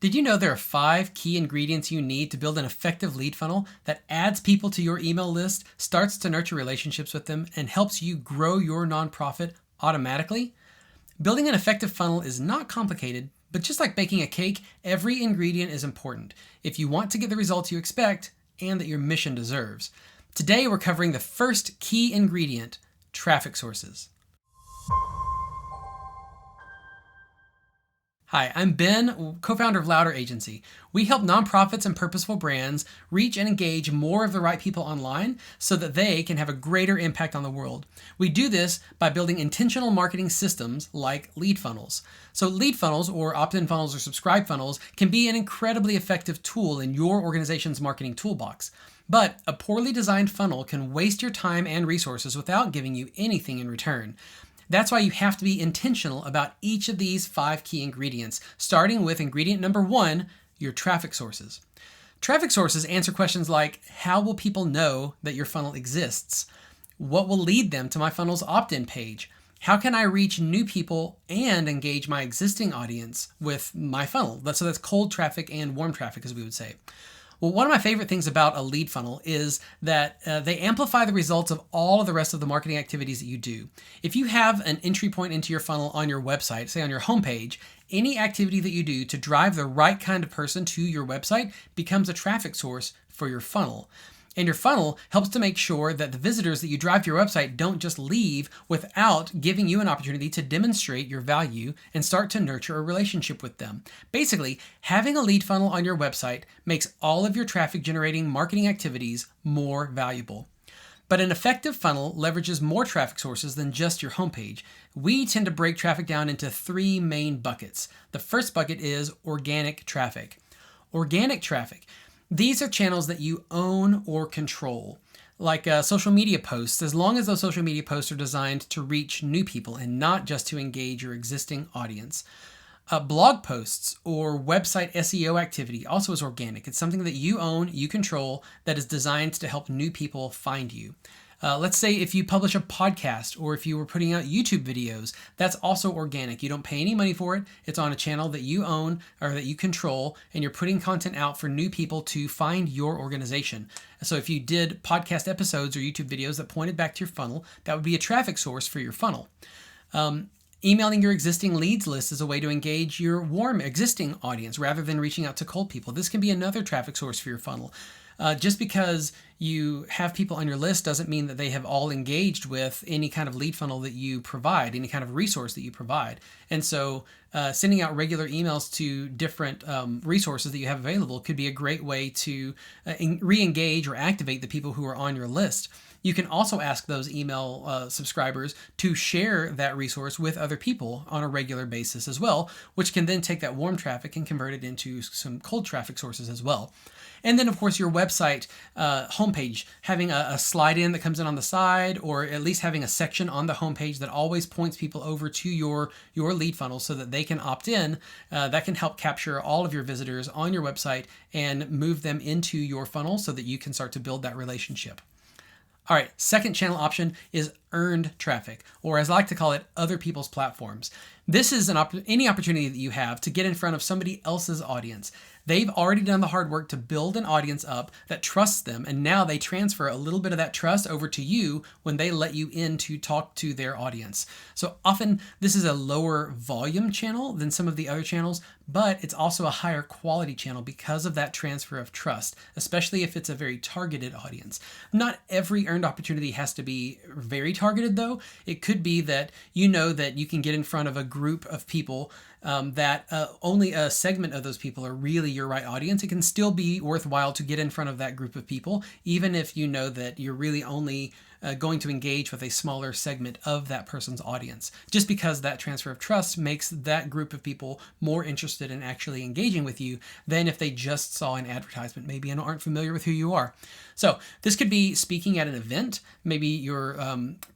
Did you know there are 5 key ingredients you need to build an effective lead funnel that adds people to your email list, starts to nurture relationships with them, and helps you grow your nonprofit automatically? Building an effective funnel is not complicated, but just like baking a cake, every ingredient is important if you want to get the results you expect and that your mission deserves. Today we're covering the first key ingredient, traffic sources. Hi, I'm Ben, co-founder of Louder Agency. We help nonprofits and purposeful brands reach and engage more of the right people online so that they can have a greater impact on the world. We do this by building intentional marketing systems like lead funnels. So lead funnels, or opt-in funnels or subscribe funnels, can be an incredibly effective tool in your organization's marketing toolbox. But a poorly designed funnel can waste your time and resources without giving you anything in return. That's why you have to be intentional about each of these 5 key ingredients, starting with ingredient number 1, your traffic sources. Traffic sources answer questions like, how will people know that your funnel exists? What will lead them to my funnel's opt-in page? How can I reach new people and engage my existing audience with my funnel? So that's cold traffic and warm traffic, as we would say. Well, one of my favorite things about a lead funnel is that they amplify the results of all of the rest of the marketing activities that you do. If you have an entry point into your funnel on your website, say on your homepage, any activity that you do to drive the right kind of person to your website becomes a traffic source for your funnel. And your funnel helps to make sure that the visitors that you drive to your website don't just leave without giving you an opportunity to demonstrate your value and start to nurture a relationship with them. Basically, having a lead funnel on your website makes all of your traffic generating marketing activities more valuable. But an effective funnel leverages more traffic sources than just your homepage. We tend to break traffic down into 3 main buckets. The first bucket is organic traffic. Organic traffic. These are channels that you own or control, like social media posts, as long as those social media posts are designed to reach new people and not just to engage your existing audience. Blog posts or website SEO activity also is organic. It's something that you own, you control, that is designed to help new people find you. Let's say if you publish a podcast or if you were putting out YouTube videos, that's also organic. You don't pay any money for it. It's on a channel that you own or that you control, and you're putting content out for new people to find your organization. So if you did podcast episodes or YouTube videos that pointed back to your funnel, that would be a traffic source for your funnel. Emailing your existing leads list is a way to engage your warm existing audience rather than reaching out to cold people. This can be another traffic source for your funnel. Just because you have people on your list doesn't mean that they have all engaged with any kind of lead funnel that you provide, any kind of resource that you provide. And so sending out regular emails to different resources that you have available could be a great way to re-engage or activate the people who are on your list. You can also ask those email subscribers to share that resource with other people on a regular basis as well, which can then take that warm traffic and convert it into some cold traffic sources as well. And then, of course, your website homepage, having a slide in that comes in on the side, or at least having a section on the homepage that always points people over to your lead funnel so that they can opt in, that can help capture all of your visitors on your website and move them into your funnel so that you can start to build that relationship. All right, second channel option is earned traffic, or as I like to call it, other people's platforms. This is any opportunity that you have to get in front of somebody else's audience. They've already done the hard work to build an audience up that trusts them, and now they transfer a little bit of that trust over to you when they let you in to talk to their audience. So often this is a lower volume channel than some of the other channels, but it's also a higher quality channel because of that transfer of trust, especially if it's a very targeted audience. Not every earned opportunity has to be very targeted though. It could be that you know that you can get in front of a group of people that only a segment of those people are really your right audience. It can still be worthwhile to get in front of that group of people, even if you know that you're really only going to engage with a smaller segment of that person's audience, just because that transfer of trust makes that group of people more interested in actually engaging with you than if they just saw an advertisement maybe and aren't familiar with who you are. So this could be speaking at an event. Maybe you're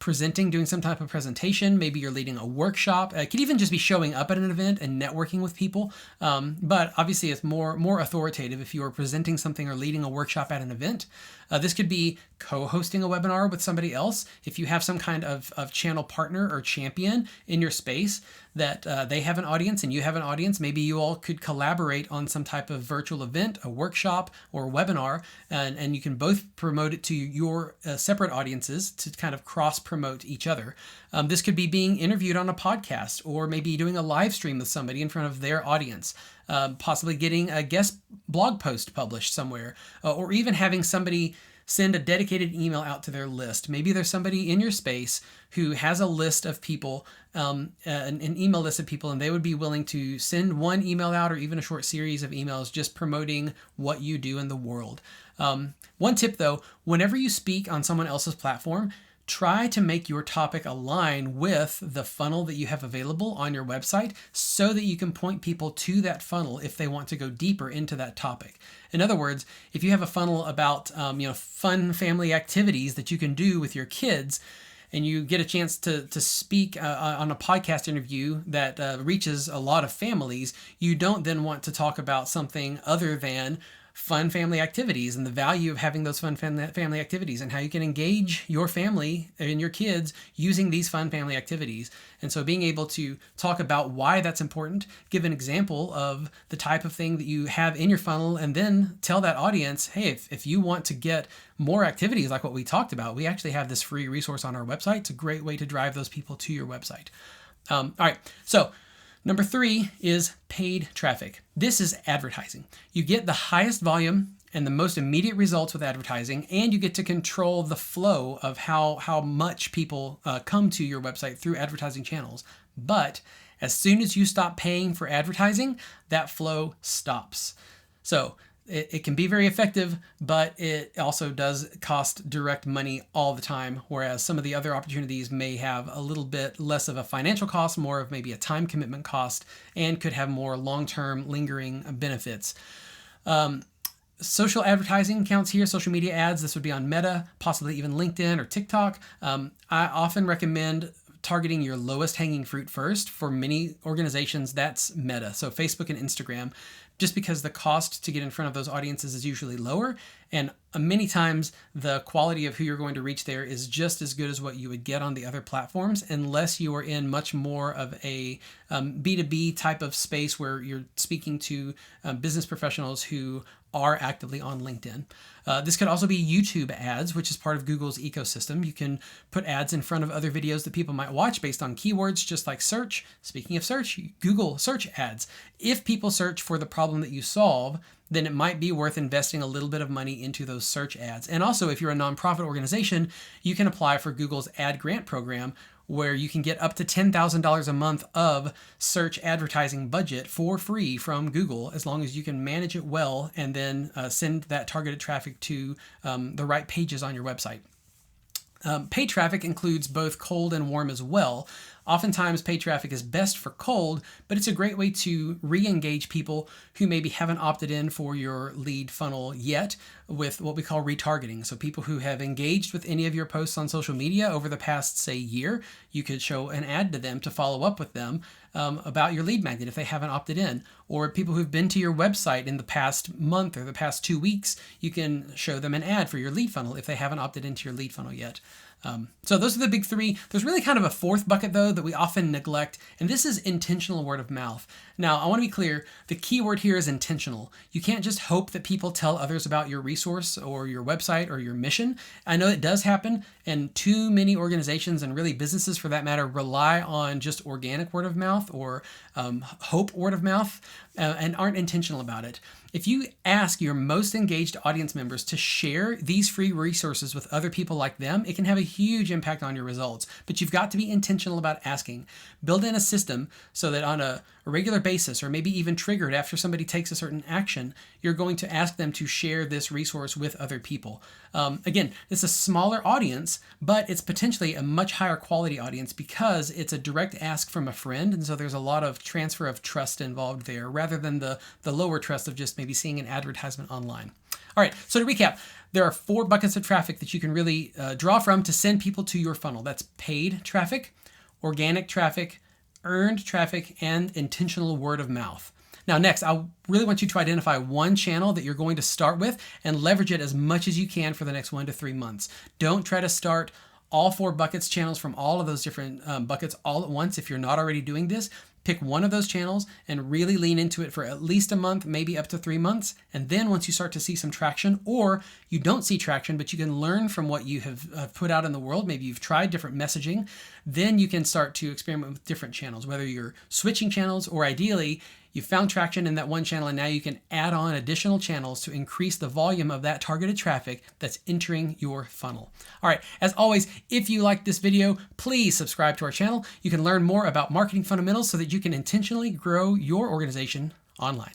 presenting, doing some type of presentation. Maybe you're leading a workshop. It could even just be showing up at an event and networking with people. But obviously it's more authoritative if you are presenting something or leading a workshop at an event. This could be co-hosting a webinar with somebody somebody else. If you have some kind of channel partner or champion in your space that they have an audience and you have an audience, maybe you all could collaborate on some type of virtual event, a workshop, or a webinar, and you can both promote it to your separate audiences to kind of cross-promote each other. This could be being interviewed on a podcast, or maybe doing a live stream with somebody in front of their audience, possibly getting a guest blog post published somewhere, or even having somebody send a dedicated email out to their list. Maybe there's somebody in your space who has a list of people, an email list of people, and they would be willing to send one email out or even a short series of emails just promoting what you do in the world. One tip though, whenever you speak on someone else's platform, try to make your topic align with the funnel that you have available on your website so that you can point people to that funnel if they want to go deeper into that topic. In other words, if you have a funnel about fun family activities that you can do with your kids, and you get a chance to speak on a podcast interview that reaches a lot of families, you don't then want to talk about something other than fun family activities and the value of having those fun family activities and how you can engage your family and your kids using these fun family activities. And so being able to talk about why that's important, give an example of the type of thing that you have in your funnel, and then tell that audience, hey, if you want to get more activities like what we talked about, we actually have this free resource on our website. It's a great way to drive those people to your website. All right, so number 3 is paid traffic. This is advertising. You get the highest volume and the most immediate results with advertising, and you get to control the flow of how much people come to your website through advertising channels. But as soon as you stop paying for advertising, that flow stops. So it can be very effective, but it also does cost direct money all the time, whereas some of the other opportunities may have a little bit less of a financial cost, more of maybe a time commitment cost, and could have more long-term lingering benefits. Social advertising counts here, social media ads. This would be on Meta, possibly even LinkedIn or TikTok. I often recommend targeting your lowest hanging fruit first. For many organizations, that's Meta, so Facebook and Instagram, just because the cost to get in front of those audiences is usually lower, and many times the quality of who you're going to reach there is just as good as what you would get on the other platforms, unless you are in much more of a B2B type of space where you're speaking to business professionals who are actively on LinkedIn. This could also be YouTube ads, which is part of Google's ecosystem. You can put ads in front of other videos that people might watch based on keywords, just like search. Speaking of search, Google search ads. If people search for the problem that you solve, then it might be worth investing a little bit of money into those search ads. And also, if you're a nonprofit organization, you can apply for Google's ad grant program, where you can get up to $10,000 a month of search advertising budget for free from Google, as long as you can manage it well and then send that targeted traffic to the right pages on your website. Paid traffic includes both cold and warm as well. Oftentimes, paid traffic is best for cold, but it's a great way to re-engage people who maybe haven't opted in for your lead funnel yet with what we call retargeting. So people who have engaged with any of your posts on social media over the past, say, year, you could show an ad to them to follow up with them about your lead magnet if they haven't opted in. Or people who've been to your website in the past month or the past 2 weeks, you can show them an ad for your lead funnel if they haven't opted into your lead funnel yet. So those are the big 3. There's really kind of a 4th bucket, though, that we often neglect, and this is intentional word of mouth. Now, I want to be clear, the key word here is intentional. You can't just hope that people tell others about your resource or your website or your mission. I know it does happen, and too many organizations, and really businesses for that matter, rely on just organic word of mouth or hope word of mouth and aren't intentional about it. If you ask your most engaged audience members to share these free resources with other people like them, it can have a huge impact on your results. But you've got to be intentional about asking. Build in a system so that on a regular basis, or maybe even triggered after somebody takes a certain action, you're going to ask them to share this resource with other people. Again, it's a smaller audience, but it's potentially a much higher quality audience because it's a direct ask from a friend, and so there's a lot of transfer of trust involved there, rather than the lower trust of just maybe seeing an advertisement online. All right, so to recap, there are 4 buckets of traffic that you can really draw from to send people to your funnel. That's paid traffic, organic traffic, earned traffic, and intentional word of mouth. Now, next, I really want you to identify one channel that you're going to start with and leverage it as much as you can for the next 1 to 3 months. Don't try to start all 4 buckets channels from all of those different buckets all at once if you're not already doing this. Pick one of those channels and really lean into it for at least a month, maybe up to 3 months. And then once you start to see some traction, or you don't see traction, but you can learn from what you have put out in the world, maybe you've tried different messaging, then you can start to experiment with different channels, whether you're switching channels or ideally you found traction in that one channel and now you can add on additional channels to increase the volume of that targeted traffic that's entering your funnel. All right, as always, if you like this video, please subscribe to our channel. You can learn more about marketing fundamentals so that you can intentionally grow your organization online.